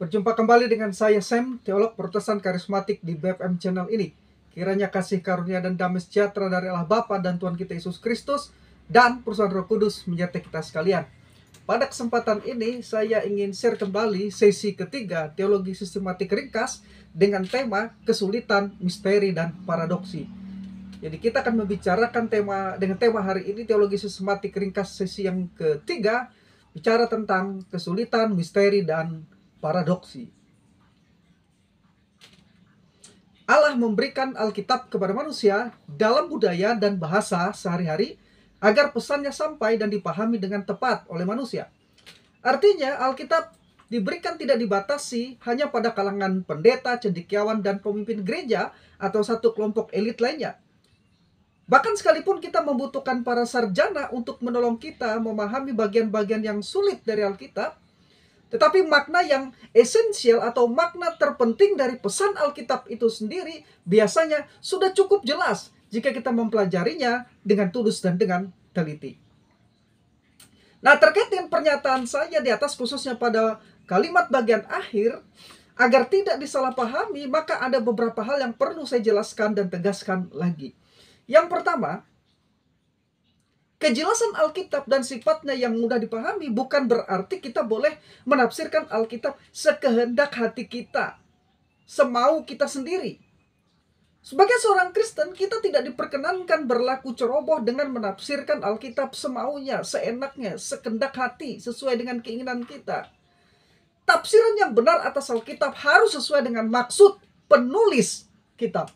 Berjumpa kembali dengan saya Sam, teolog Protestan Karismatik di BFM Channel ini. Kiranya kasih karunia dan damai sejahtera dari Allah Bapa dan Tuhan kita Yesus Kristus dan perusahaan Roh Kudus menyertai kita sekalian. Pada kesempatan ini saya ingin share kembali sesi ketiga teologi sistematik ringkas dengan tema kesulitan, misteri, dan paradoksi. Jadi kita akan membicarakan tema hari ini teologi sistematik ringkas sesi yang ketiga, bicara tentang kesulitan, misteri, dan paradoksi. Allah memberikan Alkitab kepada manusia dalam budaya dan bahasa sehari-hari agar pesannya sampai dan dipahami dengan tepat oleh manusia. Artinya Alkitab diberikan tidak dibatasi hanya pada kalangan pendeta, cendekiawan, dan pemimpin gereja atau satu kelompok elit lainnya. Bahkan sekalipun kita membutuhkan para sarjana untuk menolong kita memahami bagian-bagian yang sulit dari Alkitab, tetapi makna yang esensial atau makna terpenting dari pesan Alkitab itu sendiri biasanya sudah cukup jelas jika kita mempelajarinya dengan tulus dan dengan teliti. Nah, terkait dengan pernyataan saya di atas khususnya pada kalimat bagian akhir, agar tidak disalahpahami, maka ada beberapa hal yang perlu saya jelaskan dan tegaskan lagi. Yang pertama, kejelasan Alkitab dan sifatnya yang mudah dipahami bukan berarti kita boleh menafsirkan Alkitab sekehendak hati kita, semau kita sendiri. Sebagai seorang Kristen, kita tidak diperkenankan berlaku ceroboh dengan menafsirkan Alkitab semaunya, seenaknya, sekehendak hati, sesuai dengan keinginan kita. Tafsiran yang benar atas Alkitab harus sesuai dengan maksud penulis kitab.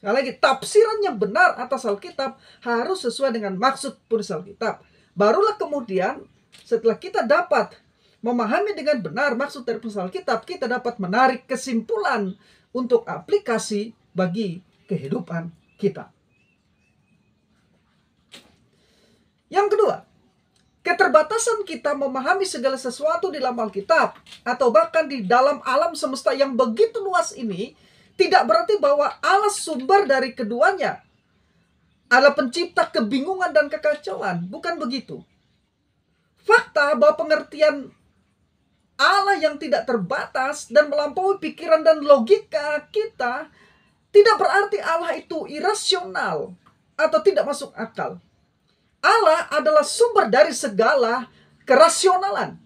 Sekali lagi, tafsiran yang benar atas Alkitab harus sesuai dengan maksud penulis Alkitab. Barulah kemudian setelah kita dapat memahami dengan benar maksud dari penulis Alkitab, kita dapat menarik kesimpulan untuk aplikasi bagi kehidupan kita. Yang kedua, keterbatasan kita memahami segala sesuatu di dalam Alkitab atau bahkan di dalam alam semesta yang begitu luas ini tidak berarti bahwa Allah sumber dari keduanya. Allah pencipta kebingungan dan kekacauan. Bukan begitu. Fakta bahwa pengertian Allah yang tidak terbatas dan melampaui pikiran dan logika kita tidak berarti Allah itu irasional atau tidak masuk akal. Allah adalah sumber dari segala kerasionalan.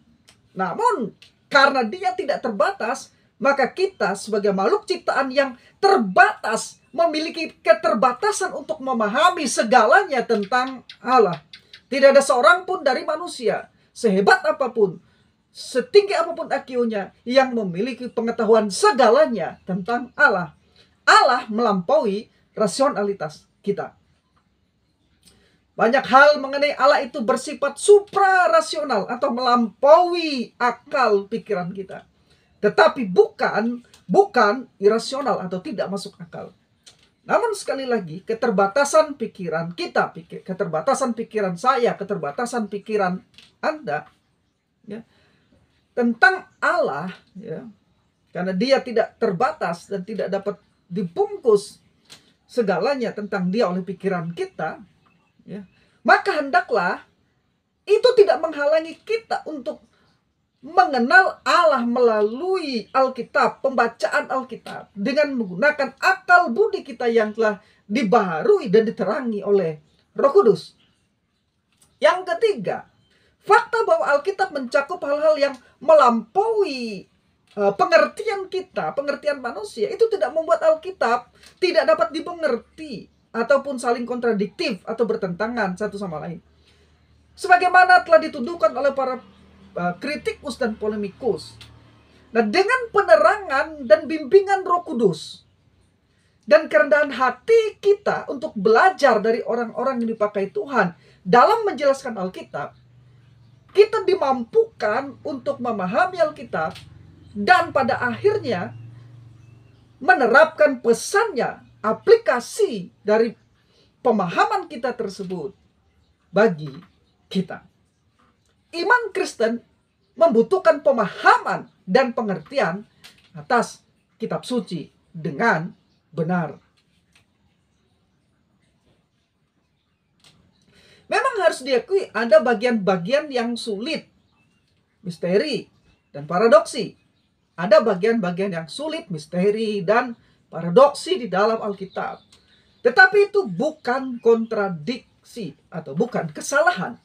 Namun, karena Dia tidak terbatas, maka kita sebagai makhluk ciptaan yang terbatas memiliki keterbatasan untuk memahami segalanya tentang Allah. Tidak ada seorang pun dari manusia, sehebat apapun, setinggi apapun IQ-nya, yang memiliki pengetahuan segalanya tentang Allah. Allah melampaui rasionalitas kita. Banyak hal mengenai Allah itu bersifat suprarasional atau melampaui akal pikiran kita. Tetapi bukan irasional atau tidak masuk akal. Namun sekali lagi, keterbatasan pikiran kita, keterbatasan pikiran saya, keterbatasan pikiran Anda, ya, tentang Allah, ya, karena Dia tidak terbatas dan tidak dapat dibungkus segalanya tentang Dia oleh pikiran kita, ya, maka hendaklah itu tidak menghalangi kita untuk mengenal Allah melalui Alkitab, pembacaan Alkitab, dengan menggunakan akal budi kita yang telah dibaharui dan diterangi oleh Roh Kudus. Yang ketiga, fakta bahwa Alkitab mencakup hal-hal yang melampaui pengertian kita, pengertian manusia, itu tidak membuat Alkitab tidak dapat dimengerti ataupun saling kontradiktif atau bertentangan satu sama lain. Sebagaimana telah dituduhkan oleh para kritikus dan polemikus. Nah, dengan penerangan dan bimbingan Roh Kudus dan kerendahan hati kita untuk belajar dari orang-orang yang dipakai Tuhan dalam menjelaskan Alkitab, kita dimampukan untuk memahami Alkitab dan pada akhirnya menerapkan pesannya, aplikasi dari pemahaman kita tersebut bagi kita. Iman Kristen membutuhkan pemahaman dan pengertian atas kitab suci dengan benar. Memang harus diakui ada bagian-bagian yang sulit, misteri, dan paradoksi. Ada bagian-bagian yang sulit, misteri, dan paradoksi di dalam Alkitab. Tetapi itu bukan kontradiksi atau bukan kesalahan.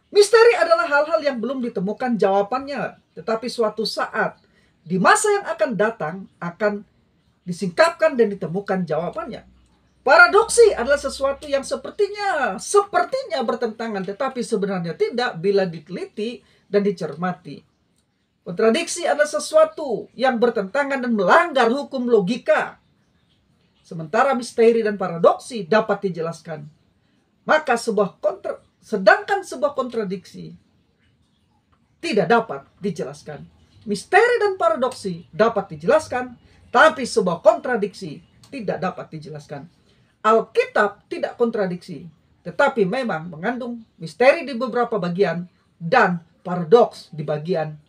Misteri adalah hal-hal yang belum ditemukan jawabannya, tetapi suatu saat di masa yang akan datang akan disingkapkan dan ditemukan jawabannya. Paradoksi adalah sesuatu yang sepertinya bertentangan, tetapi sebenarnya tidak bila diteliti dan dicermati. Kontradiksi adalah sesuatu yang bertentangan dan melanggar hukum logika. Sementara misteri dan paradoksi dapat dijelaskan. Maka sedangkan sebuah kontradiksi tidak dapat dijelaskan. Misteri dan paradoksi dapat dijelaskan, tapi sebuah kontradiksi tidak dapat dijelaskan. Alkitab tidak kontradiksi, tetapi memang mengandung misteri di beberapa bagian dan paradoks di bagian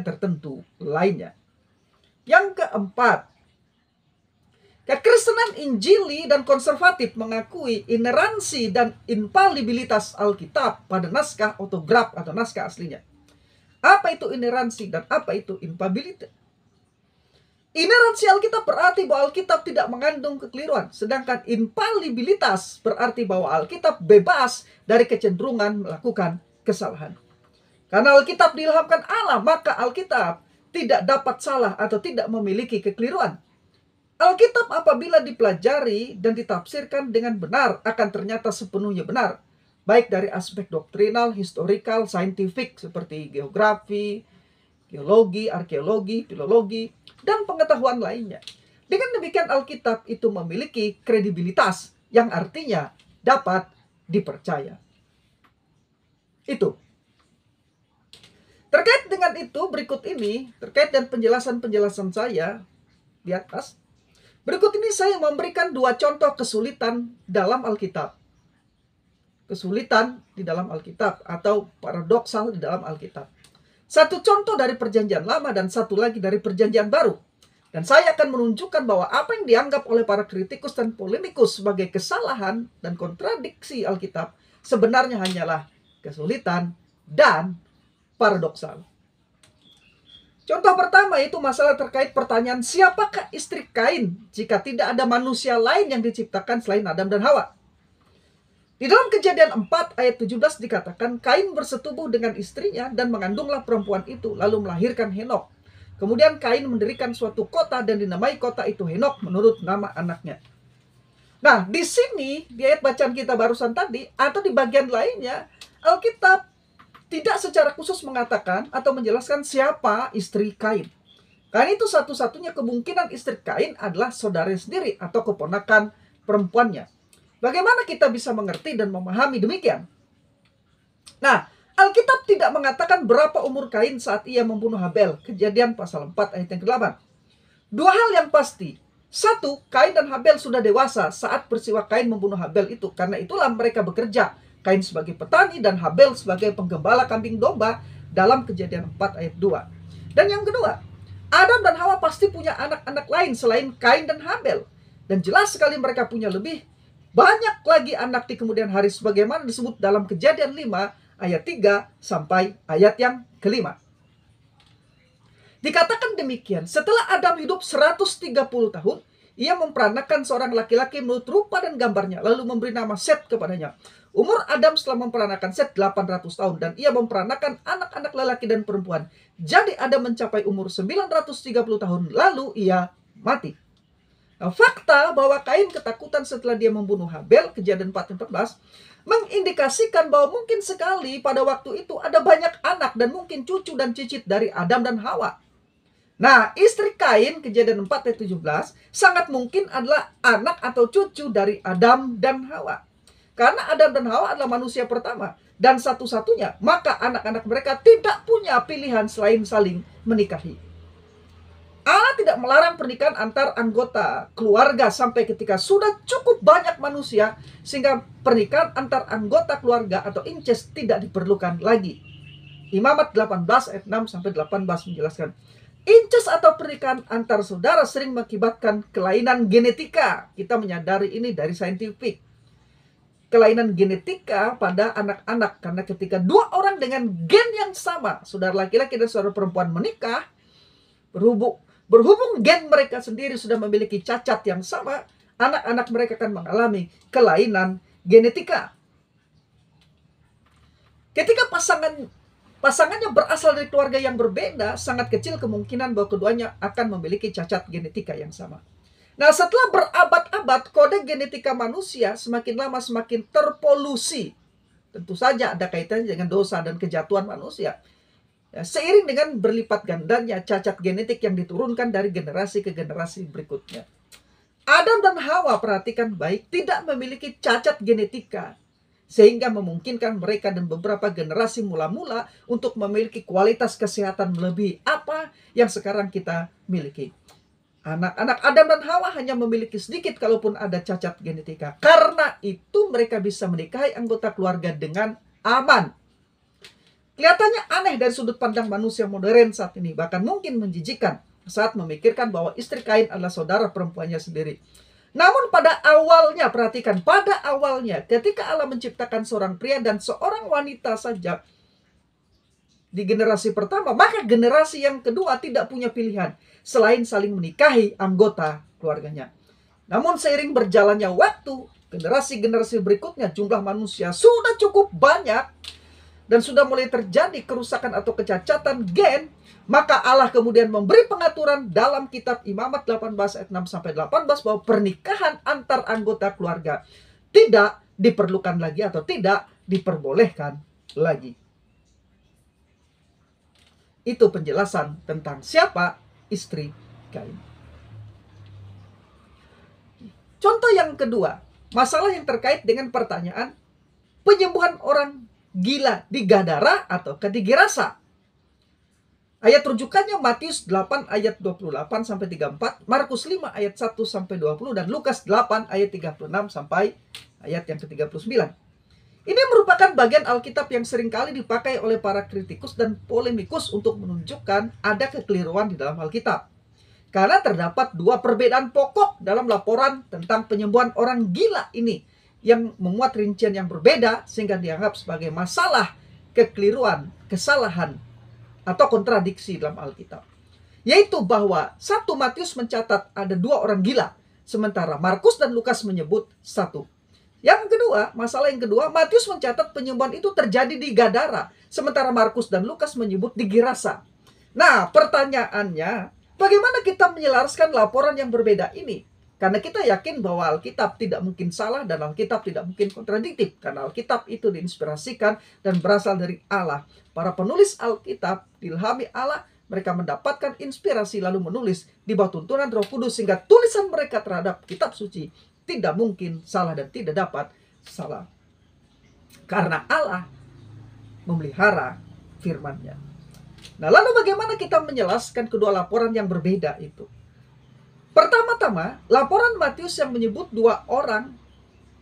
tertentu lainnya. Yang keempat, kekristenan Injili dan konservatif mengakui ineransi dan infalibilitas Alkitab pada naskah autograf atau naskah aslinya. Apa itu ineransi dan apa itu infalibilitas? Ineransi Alkitab berarti bahwa Alkitab tidak mengandung kekeliruan, sedangkan infalibilitas berarti bahwa Alkitab bebas dari kecenderungan melakukan kesalahan. Karena Alkitab diilhamkan Allah, maka Alkitab tidak dapat salah atau tidak memiliki kekeliruan. Alkitab apabila dipelajari dan ditafsirkan dengan benar akan ternyata sepenuhnya benar, baik dari aspek doktrinal, historikal, saintifik seperti geografi, geologi, arkeologi, filologi, dan pengetahuan lainnya. Dengan demikian Alkitab itu memiliki kredibilitas yang artinya dapat dipercaya. Itu. Terkait dengan itu, berikut ini, terkait dengan penjelasan-penjelasan saya di atas, berikut ini saya memberikan 2 contoh kesulitan dalam Alkitab. Kesulitan di dalam Alkitab atau paradoksal di dalam Alkitab. 1 contoh dari Perjanjian Lama dan 1 lagi dari Perjanjian Baru. Dan saya akan menunjukkan bahwa apa yang dianggap oleh para kritikus dan polemikus sebagai kesalahan dan kontradiksi Alkitab sebenarnya hanyalah kesulitan dan paradoksal. Contoh pertama yaitu masalah terkait pertanyaan siapakah istri Kain jika tidak ada manusia lain yang diciptakan selain Adam dan Hawa. Di dalam Kejadian 4 ayat 17 dikatakan Kain bersetubuh dengan istrinya dan mengandunglah perempuan itu lalu melahirkan Henok. Kemudian Kain mendirikan suatu kota dan dinamai kota itu Henok menurut nama anaknya. Nah, di sini di ayat bacaan kita barusan tadi atau di bagian lainnya Alkitab tidak secara khusus mengatakan atau menjelaskan siapa istri Kain. Karena itu satu-satunya kemungkinan istri Kain adalah saudara sendiri atau keponakan perempuannya. Bagaimana kita bisa mengerti dan memahami demikian? Nah, Alkitab tidak mengatakan berapa umur Kain saat ia membunuh Habel. Kejadian pasal 4 ayat yang ke-8. 2 hal yang pasti. 1, Kain dan Habel sudah dewasa saat peristiwa Kain membunuh Habel itu. Karena itulah mereka bekerja. Kain sebagai petani dan Habel sebagai penggembala kambing domba dalam Kejadian 4 ayat 2. Dan yang kedua, Adam dan Hawa pasti punya anak-anak lain selain Kain dan Habel. Dan jelas sekali mereka punya lebih banyak lagi anak di kemudian hari sebagaimana disebut dalam Kejadian 5 ayat 3 sampai ayat yang ke-5. Dikatakan demikian, setelah Adam hidup 130 tahun, ia memperanakan seorang laki-laki menurut rupa dan gambarnya, lalu memberi nama Set kepadanya. Umur Adam setelah memperanakan Set 800 tahun, dan ia memperanakan anak-anak lelaki dan perempuan. Jadi Adam mencapai umur 930 tahun, lalu ia mati. Nah, fakta bahwa Kain ketakutan setelah dia membunuh Habel, Kejadian 4:14, mengindikasikan bahwa mungkin sekali pada waktu itu ada banyak anak dan mungkin cucu dan cicit dari Adam dan Hawa. Nah, istri Kain, Kejadian 4 ayat 17, sangat mungkin adalah anak atau cucu dari Adam dan Hawa. Karena Adam dan Hawa adalah manusia pertama dan satu-satunya, maka anak-anak mereka tidak punya pilihan selain saling menikahi. Allah tidak melarang pernikahan antar anggota keluarga sampai ketika sudah cukup banyak manusia sehingga pernikahan antar anggota keluarga atau incest tidak diperlukan lagi. Imamat 18 ayat 6 sampai 18 menjelaskan, incest atau pernikahan antar saudara sering mengakibatkan kelainan genetika. Kita menyadari ini dari saintifik. Kelainan genetika pada anak-anak karena ketika 2 orang dengan gen yang sama, saudara laki-laki dan saudara perempuan menikah, Berhubung gen mereka sendiri sudah memiliki cacat yang sama, anak-anak mereka akan mengalami kelainan genetika. Ketika pasangannya berasal dari keluarga yang berbeda, sangat kecil kemungkinan bahwa keduanya akan memiliki cacat genetika yang sama. Nah, setelah berabad-abad, kode genetika manusia semakin lama semakin terpolusi. Tentu saja ada kaitannya dengan dosa dan kejatuhan manusia. Ya, seiring dengan berlipat gandanya cacat genetik yang diturunkan dari generasi ke generasi berikutnya. Adam dan Hawa, perhatikan baik, tidak memiliki cacat genetika, sehingga memungkinkan mereka dan beberapa generasi mula-mula untuk memiliki kualitas kesehatan melebihi apa yang sekarang kita miliki. Anak-anak Adam dan Hawa hanya memiliki sedikit kalaupun ada cacat genetika. Karena itu mereka bisa menikahi anggota keluarga dengan aman. Kelihatannya aneh dari sudut pandang manusia modern saat ini, bahkan mungkin menjijikan saat memikirkan bahwa istri Kain adalah saudara perempuannya sendiri. Namun pada awalnya, perhatikan, pada awalnya ketika Allah menciptakan seorang pria dan seorang wanita saja di generasi pertama, maka generasi yang kedua tidak punya pilihan selain saling menikahi anggota keluarganya. Namun seiring berjalannya waktu, generasi-generasi berikutnya jumlah manusia sudah cukup banyak dan sudah mulai terjadi kerusakan atau kecacatan gen, maka Allah kemudian memberi pengaturan dalam kitab Imamat 18 ayat 6-18 bahwa pernikahan antar anggota keluarga tidak diperlukan lagi atau tidak diperbolehkan lagi. Itu penjelasan tentang siapa istri Kain. Contoh yang kedua, masalah yang terkait dengan pertanyaan penyembuhan orang gila di Gadara atau di Gerasa. Ayat rujukannya Matius 8 ayat 28-34, Markus 5 ayat 1-20, dan Lukas 8 ayat 36 sampai ayat yang ke-39. Ini merupakan bagian Alkitab yang seringkali dipakai oleh para kritikus dan polemikus untuk menunjukkan ada kekeliruan di dalam Alkitab. Karena terdapat dua perbedaan pokok dalam laporan tentang penyembuhan orang gila ini yang memuat rincian yang berbeda sehingga dianggap sebagai masalah, kekeliruan, kesalahan, atau kontradiksi dalam Alkitab. Yaitu bahwa satu Matius mencatat ada dua orang gila, sementara Markus dan Lukas menyebut satu. Yang kedua, masalah yang kedua, Matius mencatat penyembuhan itu terjadi di Gadara, sementara Markus dan Lukas menyebut di Gerasa. Nah, pertanyaannya, bagaimana kita menyelaraskan laporan yang berbeda ini? Karena kita yakin bahwa Alkitab tidak mungkin salah dan Alkitab tidak mungkin kontradiktif. Karena Alkitab itu diinspirasikan dan berasal dari Allah. Para penulis Alkitab diilhami Allah, mereka mendapatkan inspirasi lalu menulis di bawah tuntunan Roh Kudus sehingga tulisan mereka terhadap kitab suci tidak mungkin salah dan tidak dapat salah. Karena Allah memelihara firman-Nya. Nah, lalu bagaimana kita menjelaskan kedua laporan yang berbeda itu? Pertama-tama, laporan Matius yang menyebut dua orang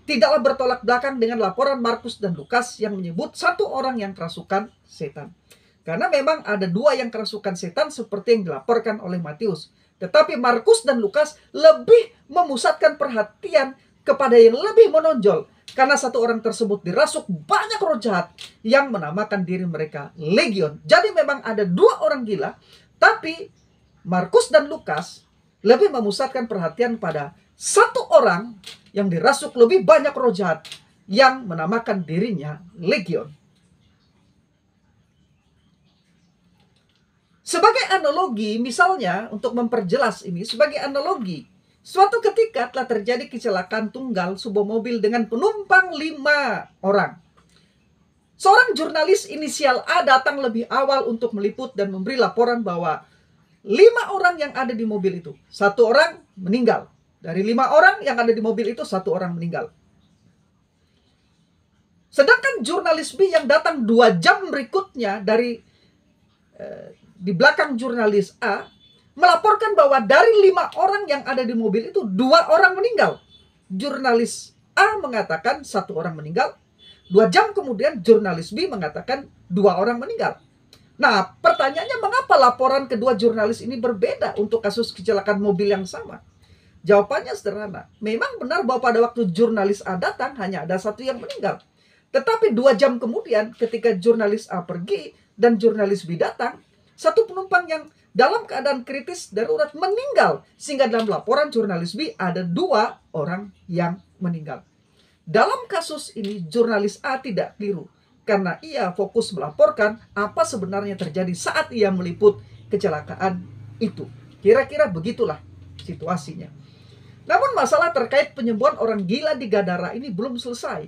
tidaklah bertolak belakang dengan laporan Markus dan Lukas yang menyebut satu orang yang kerasukan setan. Karena memang ada dua yang kerasukan setan seperti yang dilaporkan oleh Matius. Tetapi Markus dan Lukas lebih memusatkan perhatian kepada yang lebih menonjol. Karena satu orang tersebut dirasuk banyak roh jahat yang menamakan diri mereka legion. Jadi memang ada dua orang gila, tapi Markus dan Lukas lebih memusatkan perhatian pada satu orang yang dirasuk lebih banyak roh jahat yang menamakan dirinya legion. Sebagai analogi, misalnya untuk memperjelas ini, sebagai analogi, suatu ketika telah terjadi kecelakaan tunggal sebuah mobil dengan penumpang 5 orang. Seorang jurnalis inisial A datang lebih awal untuk meliput dan memberi laporan bahwa 5 orang yang ada di mobil itu, 1 orang meninggal. Dari 5 orang yang ada di mobil itu, 1 orang meninggal. Sedangkan jurnalis B yang datang 2 jam berikutnya di belakang jurnalis A melaporkan bahwa dari 5 orang yang ada di mobil itu 2 orang meninggal. Jurnalis A mengatakan 1 orang meninggal. 2 jam kemudian jurnalis B mengatakan 2 orang meninggal. Nah, pertanyaannya mengapa laporan kedua jurnalis ini berbeda untuk kasus kecelakaan mobil yang sama? Jawabannya sederhana. Memang benar bahwa pada waktu jurnalis A datang hanya ada 1 yang meninggal. Tetapi 2 jam kemudian ketika jurnalis A pergi dan jurnalis B datang, 1 penumpang yang dalam keadaan kritis darurat meninggal. Sehingga dalam laporan jurnalis B ada 2 orang yang meninggal. Dalam kasus ini jurnalis A tidak keliru karena ia fokus melaporkan apa sebenarnya terjadi saat ia meliput kecelakaan itu. Kira-kira begitulah situasinya. Namun masalah terkait penyembuhan orang gila di Gadara ini belum selesai.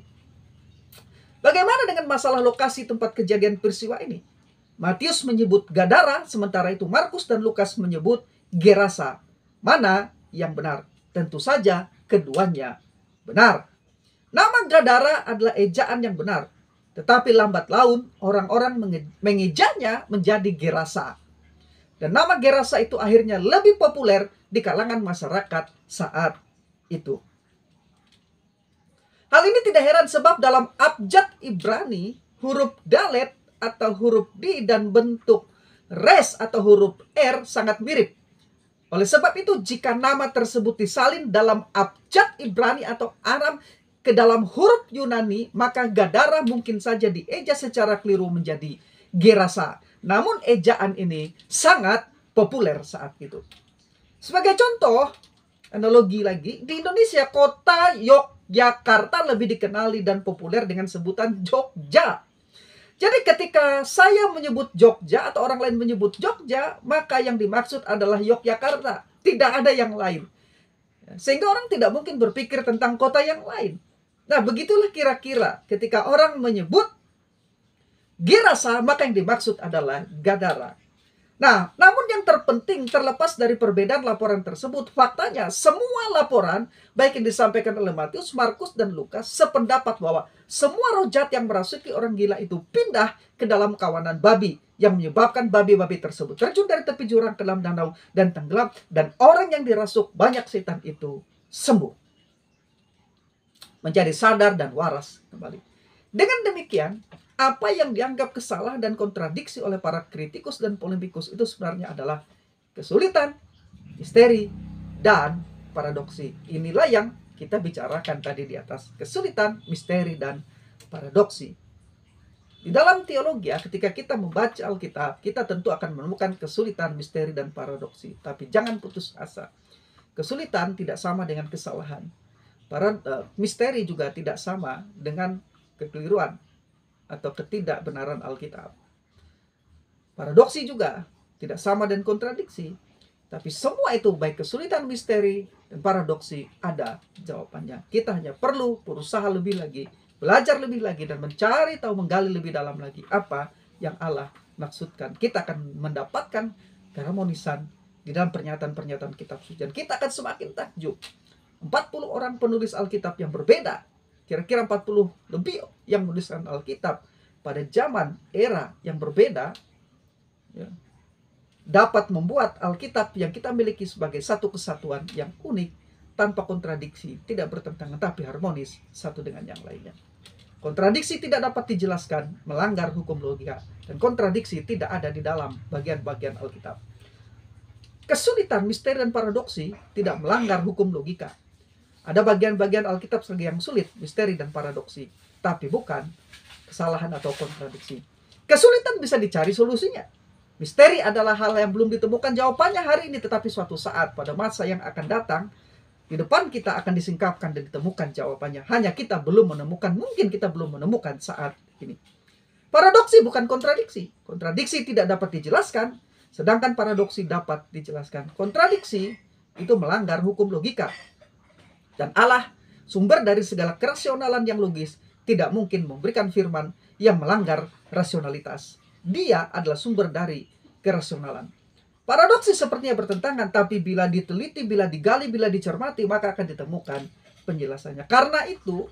Bagaimana dengan masalah lokasi tempat kejadian peristiwa ini? Matius menyebut Gadara, sementara itu Markus dan Lukas menyebut Gerasa. Mana yang benar? Tentu saja keduanya benar. Nama Gadara adalah ejaan yang benar. Tetapi lambat laun orang-orang mengejanya menjadi Gerasa. Dan nama Gerasa itu akhirnya lebih populer di kalangan masyarakat saat itu. Hal ini tidak heran sebab dalam abjad Ibrani, huruf Dalet atau huruf D dan bentuk res atau huruf R sangat mirip. Oleh sebab itu, jika nama tersebut disalin dalam abjad Ibrani atau Aram ke dalam huruf Yunani, maka Gadara mungkin saja dieja secara keliru menjadi Gerasa. Namun ejaan ini sangat populer saat itu. Sebagai contoh, analogi lagi, di Indonesia kota Yogyakarta lebih dikenali dan populer dengan sebutan Jogja. Jadi ketika saya menyebut Jogja atau orang lain menyebut Jogja, maka yang dimaksud adalah Yogyakarta. Tidak ada yang lain. Sehingga orang tidak mungkin berpikir tentang kota yang lain. Nah, begitulah kira-kira ketika orang menyebut Gerasa, maka yang dimaksud adalah Gadara. Nah, namun yang terpenting terlepas dari perbedaan laporan tersebut, faktanya semua laporan, baik yang disampaikan oleh Matius, Markus, dan Lukas, sependapat bahwa semua roh jahat yang merasuki orang gila itu pindah ke dalam kawanan babi, yang menyebabkan babi-babi tersebut terjun dari tepi jurang ke dalam danau dan tenggelam, dan orang yang dirasuk banyak setan itu sembuh, menjadi sadar dan waras kembali. Dengan demikian, apa yang dianggap kesalahan dan kontradiksi oleh para kritikus dan polemikus itu sebenarnya adalah kesulitan, misteri, dan paradoksi. Inilah yang kita bicarakan tadi di atas. Kesulitan, misteri, dan paradoksi. Di dalam teologi, ketika kita membaca Alkitab, kita tentu akan menemukan kesulitan, misteri, dan paradoksi. Tapi jangan putus asa. Kesulitan tidak sama dengan kesalahan. Misteri juga tidak sama dengan kekeliruan atau ketidakbenaran Alkitab. Paradoksi juga tidak sama dan kontradiksi. Tapi semua itu, baik kesulitan, misteri, dan paradoksi, ada jawabannya. Kita hanya perlu berusaha lebih lagi, belajar lebih lagi, dan mencari tahu, menggali lebih dalam lagi apa yang Allah maksudkan. Kita akan mendapatkan keharmonisan di dalam pernyataan-pernyataan kitab suci. Dan kita akan semakin takjub. 40 orang penulis Alkitab yang berbeda, kira-kira 40 lebih yang menuliskan Alkitab pada zaman era yang berbeda, ya, dapat membuat Alkitab yang kita miliki sebagai satu kesatuan yang unik, tanpa kontradiksi, tidak bertentangan, tapi harmonis satu dengan yang lainnya. Kontradiksi tidak dapat dijelaskan, melanggar hukum logika, dan kontradiksi tidak ada di dalam bagian-bagian Alkitab. Kesulitan, misteri, dan paradoksi tidak melanggar hukum logika. Ada bagian-bagian Alkitab yang sulit, misteri, dan paradoksi. Tapi bukan kesalahan atau kontradiksi. Kesulitan bisa dicari solusinya. Misteri adalah hal yang belum ditemukan jawabannya hari ini. Tetapi suatu saat pada masa yang akan datang, di depan kita akan disingkapkan dan ditemukan jawabannya. Hanya kita belum menemukan, mungkin kita belum menemukan saat ini. Paradoksi bukan kontradiksi. Kontradiksi tidak dapat dijelaskan, sedangkan paradoksi dapat dijelaskan. Kontradiksi itu melanggar hukum logika. Dan Allah, sumber dari segala kerasionalan yang logis, tidak mungkin memberikan firman yang melanggar rasionalitas. Dia adalah sumber dari kerasionalan. Paradoksi sepertinya bertentangan, tapi bila diteliti, bila digali, bila dicermati, maka akan ditemukan penjelasannya. Karena itu,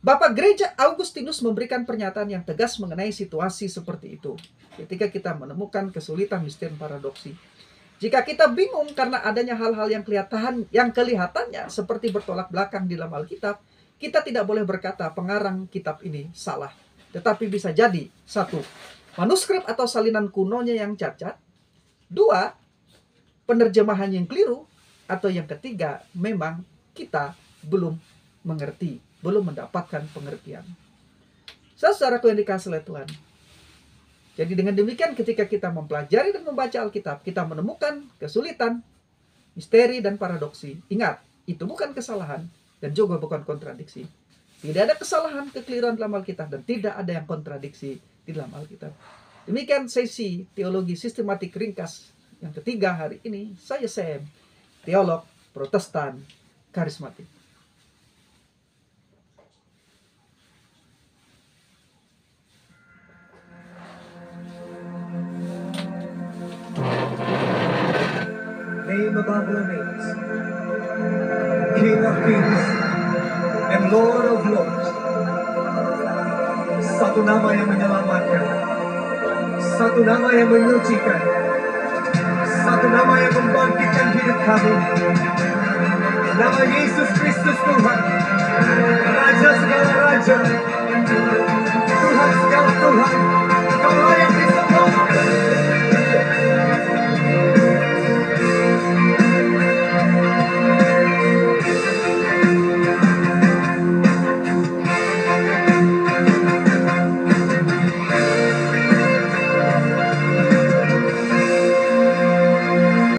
Bapak Gereja Augustinus memberikan pernyataan yang tegas mengenai situasi seperti itu. Ketika kita menemukan kesulitan, misteri, paradoksi. Jika kita bingung karena adanya hal-hal yang kelihatannya seperti bertolak belakang di dalam Alkitab, kita tidak boleh berkata pengarang kitab ini salah. Tetapi bisa jadi, 1, manuskrip atau salinan kunonya yang cacat. 2, penerjemahan yang keliru. Atau yang ketiga, memang kita belum mengerti, belum mendapatkan pengertian. Saudara-saudaraku yang dikasihi oleh Tuhan, Jadi dengan demikian ketika kita mempelajari dan membaca Alkitab, kita menemukan kesulitan, misteri, dan paradoksi. Ingat, itu bukan kesalahan dan juga bukan kontradiksi. Tidak ada kesalahan, kekeliruan dalam Alkitab, dan tidak ada yang kontradiksi di dalam Alkitab. Demikian sesi teologi sistematik ringkas yang ketiga hari ini. Saya Sam, teolog Protestan karismatik. Name above all names, King of kings and Lord of lords. Satu nama yang menyelamatkan, satu nama yang menyucikan, satu nama yang membangkitkan hidup kami. Nama Yesus Kristus